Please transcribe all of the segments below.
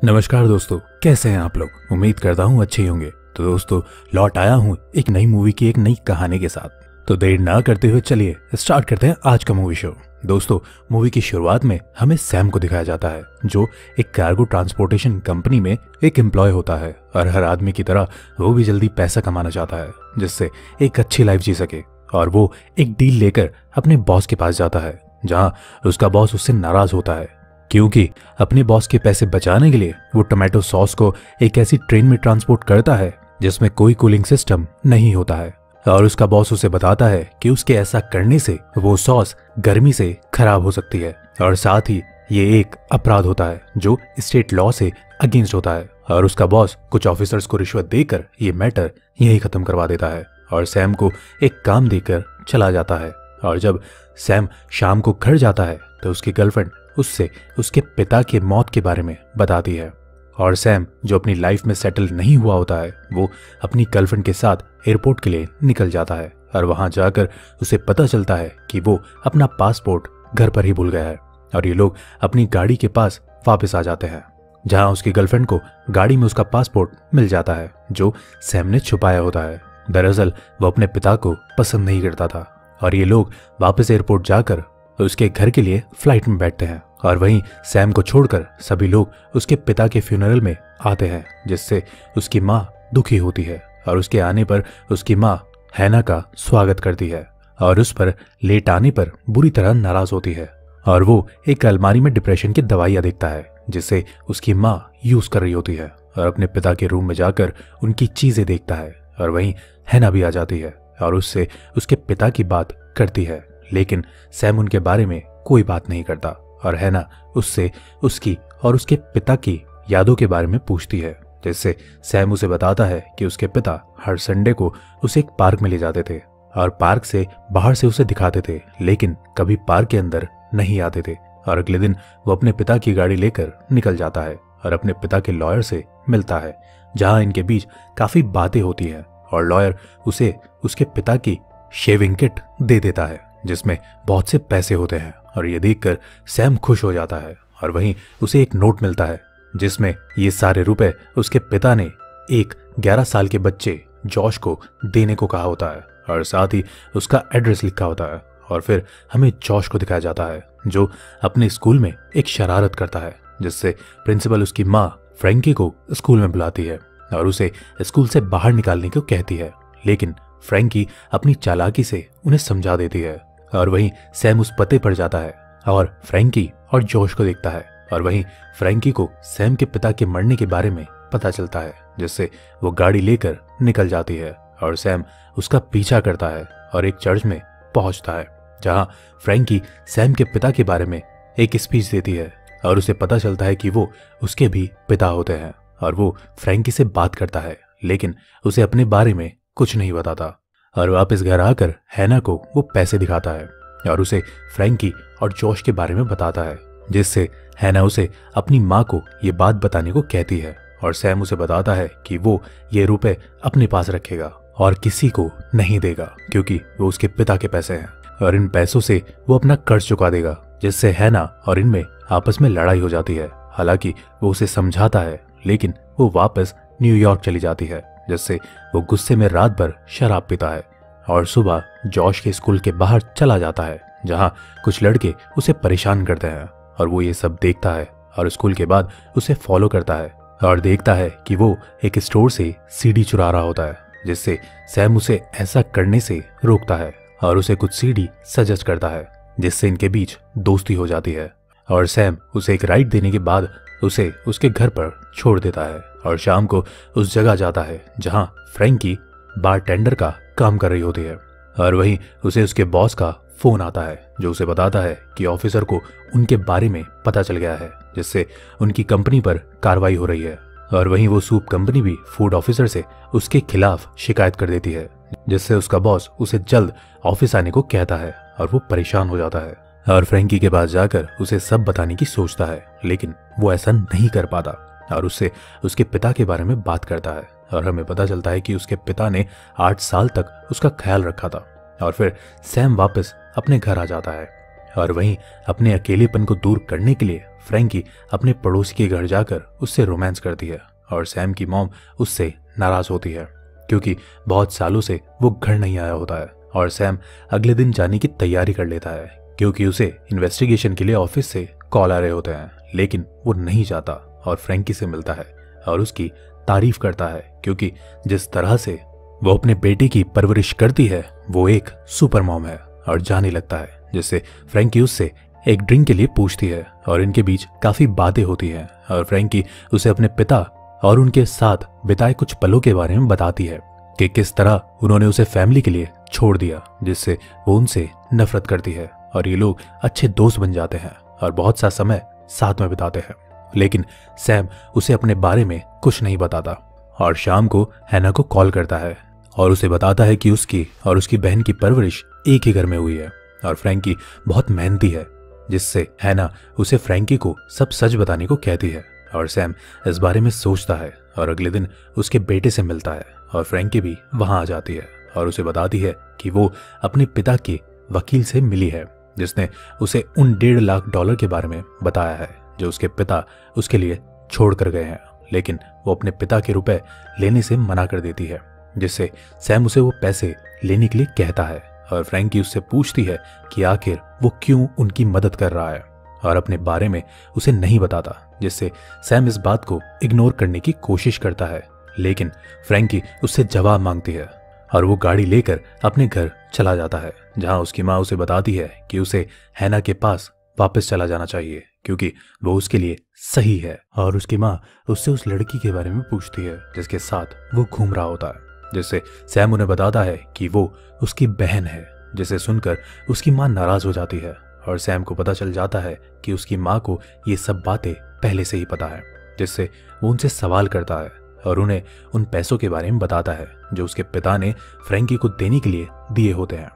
नमस्कार दोस्तों, कैसे हैं आप लोग। उम्मीद करता हूँ अच्छे ही होंगे। तो दोस्तों, लौट आया हूँ एक नई मूवी की एक नई कहानी के साथ। तो देर ना करते हुए चलिए स्टार्ट करते हैं आज का मूवी शो। दोस्तों, मूवी की शुरुआत में हमें सैम को दिखाया जाता है, जो एक कार्गो ट्रांसपोर्टेशन कंपनी में एक एम्प्लॉय होता है और हर आदमी की तरह वो भी जल्दी पैसा कमाना चाहता है, जिससे एक अच्छी लाइफ जी सके। और वो एक डील लेकर अपने बॉस के पास जाता है, जहाँ उसका बॉस उससे नाराज होता है क्योंकि अपने बॉस के पैसे बचाने के लिए वो टोमेटो सॉस को एक ऐसी ट्रेन में ट्रांसपोर्ट करता है जिसमें कोई कूलिंग सिस्टम नहीं होता है। और उसका बॉस उसे बताता है कि उसके ऐसा करने से वो सॉस गर्मी से खराब हो सकती है और साथ ही ये एक अपराध होता है जो स्टेट लॉ से अगेंस्ट होता है। और उसका बॉस कुछ ऑफिसर्स को रिश्वत देकर ये मैटर यही खत्म करवा देता है और सैम को एक काम देकर चला जाता है। और जब सैम शाम को घर जाता है तो उसकी गर्लफ्रेंड उससे उसके पिता के मौत के बारे में बताती है। और सैम, जो अपनी लाइफ में सेटल नहीं हुआ होता है, वो अपनी गर्लफ्रेंड के साथ एयरपोर्ट के लिए निकल जाता है और वहां जाकर उसे पता चलता है कि वो अपना पासपोर्ट घर पर ही भूल गया है। और ये लोग अपनी गाड़ी के पास वापस आ जाते हैं, जहां उसकी गर्लफ्रेंड को गाड़ी में उसका पासपोर्ट मिल जाता है जो सैम ने छुपाया होता है। दरअसल वो अपने पिता को पसंद नहीं करता था। और ये लोग वापस एयरपोर्ट जाकर उसके घर के लिए फ्लाइट में बैठते हैं और वहीं सैम को छोड़कर सभी लोग उसके पिता के फ्यूनरल में आते हैं, जिससे उसकी माँ दुखी होती है। और उसके आने पर उसकी माँ हैना का स्वागत करती है और उस पर लेट आने पर बुरी तरह नाराज होती है। और वो एक अलमारी में डिप्रेशन की दवाइयाँ देखता है जिसे उसकी माँ यूज कर रही होती है और अपने पिता के रूम में जाकर उनकी चीजें देखता है। और वहीं हैना भी आ जाती है और उससे उसके पिता की बात करती है, लेकिन सैम उनके बारे में कोई बात नहीं करता। और हैना उससे उसकी और उसके पिता की यादों के बारे में पूछती है, जिससे सैम उसे बताता है कि उसके पिता हर संडे को उसे एक पार्क में ले जाते थे और पार्क से बाहर से उसे दिखाते थे, लेकिन कभी पार्क के अंदर नहीं आते थे। और अगले दिन वो अपने पिता की गाड़ी लेकर निकल जाता है और अपने पिता के लॉयर से मिलता है, जहां इनके बीच काफी बातें होती हैं। और लॉयर उसे उसके पिता की शेविंग किट दे देता है जिसमें बहुत से पैसे होते हैं। और ये देखकर सैम खुश हो जाता है और वहीं उसे एक नोट मिलता है जिसमें ये सारे रुपए उसके पिता ने एक 11 साल के बच्चे जॉश को देने को कहा होता है और साथ ही उसका एड्रेस लिखा होता है। और फिर हमें जॉश को दिखाया जाता है जो अपने स्कूल में एक शरारत करता है, जिससे प्रिंसिपल उसकी माँ फ्रैंकी को स्कूल में बुलाती है और उसे स्कूल से बाहर निकालने को कहती है, लेकिन फ्रैंकी अपनी चालाकी से उन्हें समझा देती है। और वहीं सैम उस पते पर जाता है और फ्रैंकी और जॉश को देखता है। और वहीं फ्रैंकी को सैम के पिता के मरने के बारे में पता चलता है, जिससे वो गाड़ी लेकर निकल जाती है और सैम उसका पीछा करता है और एक चर्च में पहुंचता है, जहां फ्रैंकी सैम के पिता के बारे में एक स्पीच देती है और उसे पता चलता है कि वो उसके भी पिता होते हैं। और वो फ्रैंकी से बात करता है, लेकिन उसे अपने बारे में कुछ नहीं बताता। और वापस घर आकर हैना को वो पैसे दिखाता है और उसे फ्रैंकी और जॉश के बारे में बताता है, जिससे हैना उसे अपनी माँ को ये बात बताने को कहती है। और सैम उसे बताता है कि वो ये रुपए अपने पास रखेगा और किसी को नहीं देगा, क्योंकि वो उसके पिता के पैसे हैं और इन पैसों से वो अपना कर्ज चुका देगा, जिससे हैना और इनमें आपस में लड़ाई हो जाती है। हालांकि वो उसे समझाता है, लेकिन वो वापस न्यूयॉर्क चली जाती है, जिससे वो गुस्से में रात भर शराब पीता है और सुबह जॉश के स्कूल के बाहर चला जाता है, जहां कुछ लड़के उसे परेशान करते हैं। और वो ये सब देखता है और स्कूल के बाद उसे फॉलो करता है और देखता है कि वो एक स्टोर से सीडी चुरा रहा होता है, जिससे सैम उसे ऐसा करने से रोकता है और उसे कुछ सीडी सजेस्ट करता है, जिससे इनके बीच दोस्ती हो जाती है। और सैम उसे एक राइड देने के बाद उसे उसके घर पर छोड़ देता है और शाम को उस जगह जाता है जहां फ्रैंकी बारटेंडर का काम कर रही होती है। और वहीं उसे उसके बॉस का फोन आता है, जो उसे बताता है कि ऑफिसर को उनके बारे में पता चल गया है, जिससे उनकी कंपनी पर कार्रवाई हो रही है। और वहीं वो सूप कंपनी भी फूड ऑफिसर से उसके खिलाफ शिकायत कर देती है, जिससे उसका बॉस उसे जल्द ऑफिस आने को कहता है और वो परेशान हो जाता है और फ्रैंकी के पास जाकर उसे सब बताने की सोचता है, लेकिन वो ऐसा नहीं कर पाता और उससे उसके पिता के बारे में बात करता है। और हमें पता चलता है कि उसके पिता ने 8 साल तक उसका ख्याल रखा था। और फिर सैम वापस अपने घर आ जाता है और वहीं अपने अकेलेपन को दूर करने के लिए फ्रैंकी अपने पड़ोसी के घर जाकर उससे रोमांस करती है और सैम की मॉम उससे नाराज होती है क्योंकि बहुत सालों से वो घर नहीं आया होता है। और सैम अगले दिन जाने की तैयारी कर लेता है क्योंकि उसे इन्वेस्टिगेशन के लिए ऑफिस से कॉल आ रहे होते हैं, लेकिन वो नहीं जाता और फ्रैंकी से मिलता है और उसकी तारीफ करता है क्योंकि जिस तरह से वो अपने बेटे की परवरिश करती है वो एक सुपर मॉम है, और जाने लगता है, जिससे फ्रैंकी उससे एक ड्रिंक के लिए पूछती है और इनके बीच काफी बातें होती हैं और फ्रैंकी उसे अपने पिता और उनके साथ बिताए कुछ पलों के बारे में बताती है कि किस तरह उन्होंने उसे फैमिली के लिए छोड़ दिया, जिससे वो उनसे नफरत करती है और ये लोग अच्छे दोस्त बन जाते हैं और बहुत सा समय साथ में बिताते हैं। लेकिन सैम उसे अपने बारे में कुछ नहीं बताता और शाम को हैना को कॉल करता है और उसे बताता है कि उसकी और उसकी बहन की परवरिश एक ही घर में हुई है और फ्रैंकी बहुत मेहनती है, जिससे हैना उसे फ्रैंकी को सब सच बताने को कहती है और सैम इस बारे में सोचता है और अगले दिन उसके बेटे से मिलता है और फ्रैंकी भी वहां आ जाती है और उसे बताती है कि वो अपने पिता के वकील से मिली है, जिसने उसे उन $1.5 लाख के बारे में बताया है जो उसके पिता उसके लिए छोड़ कर गए हैं, लेकिन वो अपने पिता के रुपए लेने से मना कर देती है, जिससे सैम उसे वो पैसे लेने के लिए कहता है और फ्रैंकी उससे पूछती है कि आखिर वो क्यों उनकी मदद कर रहा है और अपने बारे में उसे नहीं बताता, जिससे सैम इस बात को इग्नोर करने की कोशिश करता है। लेकिन फ्रैंकी उससे जवाब मांगती है और वो गाड़ी लेकर अपने घर चला जाता है, जहां उसकी माँ उसे बताती है कि उसे हैना के पास वापस चला जाना चाहिए क्योंकि वो उसके लिए सही है। और उसकी माँ उससे उस लड़की के बारे में पूछती है जिसके साथ वो घूम रहा होता है, जिससे सैम उन्हें बताता है कि वो उसकी बहन है, जिसे सुनकर उसकी माँ नाराज हो जाती है और सैम को पता चल जाता है कि उसकी माँ को ये सब बातें पहले से ही पता है, जिससे वो उनसे सवाल करता है और उन्हें उन पैसों के बारे में बताता है जो उसके पिता ने फ्रैंकी को देने के लिए दिए होते हैं।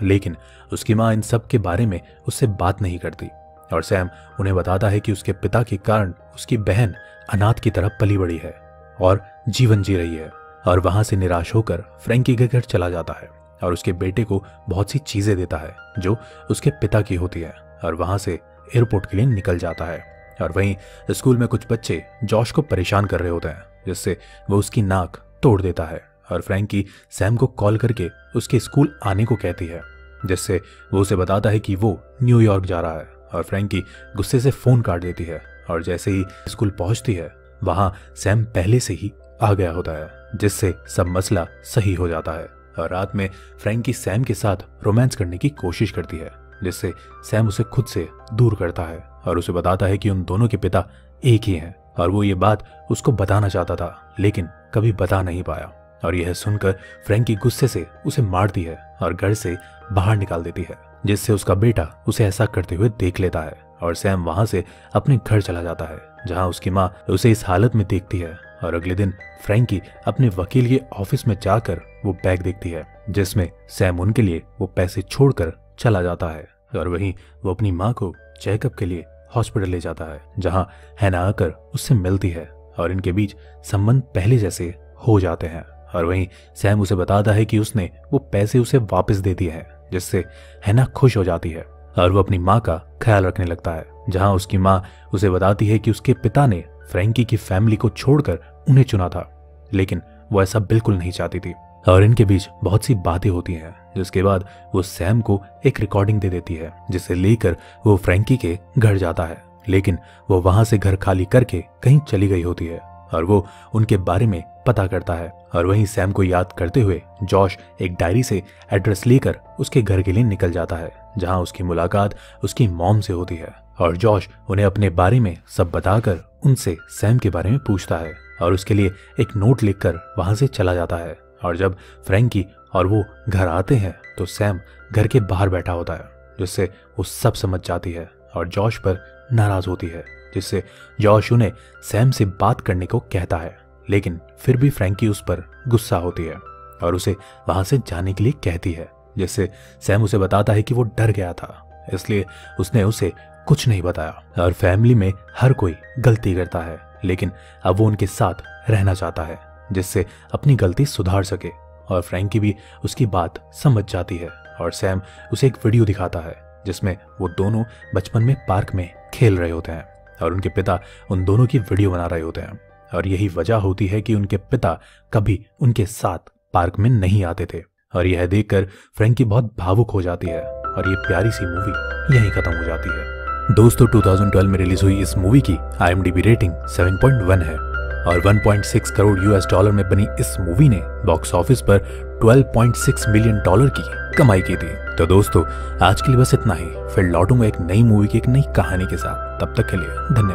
लेकिन उसकी माँ इन सब के बारे में उससे बात नहीं करती और सैम उन्हें बताता है कि उसके पिता के कारण उसकी बहन अनाथ की तरह पली बड़ी है और जीवन जी रही है, और वहां से निराश होकर फ्रैंकी के घर चला जाता है और उसके बेटे को बहुत सी चीजें देता है जो उसके पिता की होती है और वहां से एयरपोर्ट के लिए निकल जाता है। और वहीं स्कूल में कुछ बच्चे जॉश को परेशान कर रहे होते हैं, जिससे वो उसकी नाक तोड़ देता है और फ्रैंकी सैम को कॉल करके उसके स्कूल आने को कहती है, जिससे वो उसे बताता है कि वो न्यूयॉर्क जा रहा है और फ्रैंकी गुस्से से फोन काट देती है और जैसे ही स्कूल पहुंचती है वहां सैम पहले से ही आ गया होता है, जिससे सब मसला सही हो जाता है। और रात में फ्रैंकी सैम के साथ रोमांस करने की कोशिश करती है, जिससे सैम उसे खुद से दूर करता है और उसे बताता है कि उन दोनों के पिता एक ही हैं और वो ये बात उसको बताना चाहता था लेकिन कभी बता नहीं पाया। और यह सुनकर फ्रैंकी गुस्से से उसे मारती है और घर से बाहर निकाल देती है, जिससे उसका बेटा उसे ऐसा करते हुए देख लेता है और सैम वहां से अपने घर चला जाता है, जहां उसकी माँ उसे इस हालत में देखती है। और अगले दिन फ्रैंकी अपने वकील के ऑफिस में जाकर वो बैग देखती है जिसमें सैम उनके लिए वो पैसे छोड़कर चला जाता है और वहीं वो अपनी माँ को चेकअप के लिए हॉस्पिटल ले जाता है, जहां हैना आकर उससे मिलती है और इनके बीच संबंध पहले जैसे हो जाते हैं। और वहीं सैम उसे बताता है कि उसने वो पैसे उसे वापस दे दिए हैं, जिससे हैना खुश हो जाती है और वो अपनी माँ का ख्याल रखने लगता है, जहां उसकी माँ उसे बताती है कि उसके पिता ने फ्रैंकी की फैमिली को छोड़कर उन्हें चुना था, लेकिन वो ऐसा बिल्कुल नहीं चाहती थी। और इनके बीच बहुत सी बातें होती हैं, जिसके बाद वो सैम को एक रिकॉर्डिंग दे देती है जिसे लेकर वो फ्रैंकी के घर जाता है, लेकिन वो वहां से घर खाली करके कहीं चली गई होती है और वो उनके बारे में पता करता है। और वहीं सैम को याद करते हुए जॉश एक डायरी से एड्रेस लेकर उसके घर के लिए निकल जाता है, जहां उसकी मुलाकात उसकी मॉम से होती है और जॉश उन्हें अपने बारे में सब बताकर उनसे सैम के बारे में पूछता है और उसके लिए एक नोट लिखकर वहां से चला जाता है। और जब फ्रैंकी और वो घर आते हैं तो सैम घर के बाहर बैठा होता है, जिससे वो सब समझ जाती है और जॉश पर नाराज होती है, जिससे जॉश उन्हें सैम से बात करने को कहता है, लेकिन फिर भी फ्रैंकी उस पर गुस्सा होती है और उसे वहां से जाने के लिए कहती है, जिससे सैम उसे बताता है कि वो डर गया था, इसलिए उसने उसे कुछ नहीं बताया। और फैमिली में हर कोई गलती करता है, लेकिन अब वो उनके साथ रहना चाहता है जिससे अपनी गलती सुधार सके। और फ्रैंकी भी उसकी बात समझ जाती है और सैम उसे एक वीडियो दिखाता है जिसमें वो दोनों बचपन में पार्क में खेल रहे होते हैं और उनके पिता उन दोनों की वीडियो बना रहे होते हैं और यही वजह होती है कि उनके पिता कभी उनके साथ पार्क में नहीं आते थे। और यह देखकर फ्रैंकी बहुत भावुक हो जाती है और ये प्यारी सी मूवी यहीं खत्म हो जाती है। दोस्तों 2012 में रिलीज हुई इस मूवी की IMDb रेटिंग 7.1 है और 1.6 करोड़ US$ में बनी इस मूवी ने बॉक्स ऑफिस पर $12.6 मिलियन की कमाई की थी। तो दोस्तों आज के लिए बस इतना ही, फिर लौटूंगा एक नई मूवी की एक नई कहानी के साथ। तब तक के लिए धन्यवाद।